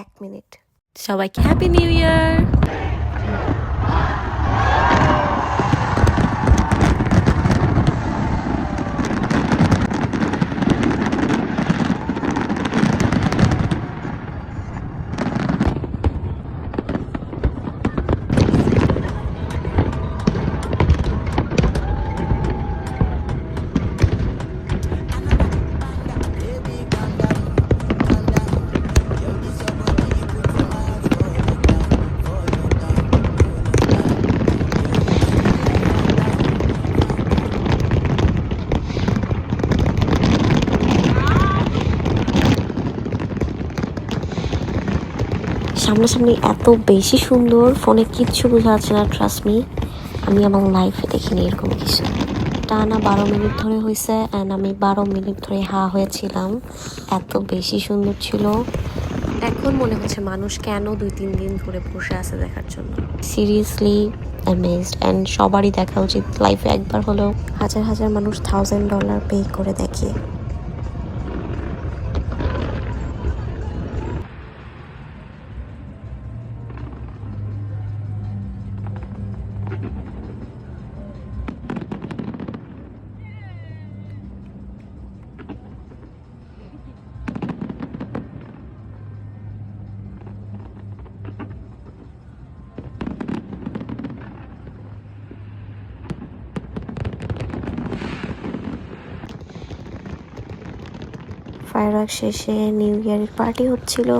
1 minute. সবাইকে happy new year. সামনাসামনি এত বেশি সুন্দর, ফোনে কিচ্ছু বোঝা যাচ্ছে না। ট্রাস্ট মি, আমি আমার লাইফে দেখিনি এরকম কিছু। টানা 12 মিনিট ধরে হয়েছে অ্যান্ড আমি 12 মিনিট ধরে হয়েছিলাম। এত বেশি সুন্দর ছিল। এখন মনে হচ্ছে মানুষ কেন 2-3 দিন ধরে বসে আছে দেখার জন্য। সিরিয়াসলি অ্যামেজড, অ্যান্ড সবারই দেখা উচিত লাইফে একবার হলেও। হাজার হাজার মানুষ $1000 পে করে দেখে। ফায়ারওয়ার্ক শেষে নিউ ইয়ারের পার্টি হচ্ছিল।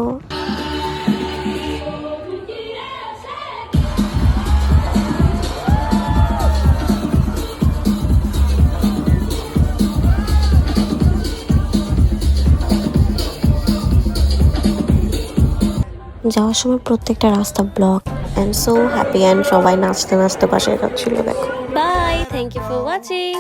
যাওয়ার সময় প্রত্যেকটা রাস্তা block, and so happy, and সবাই নাচতে নাচতে পাশে যাচ্ছিল। দেখো, bye, thank you for watching.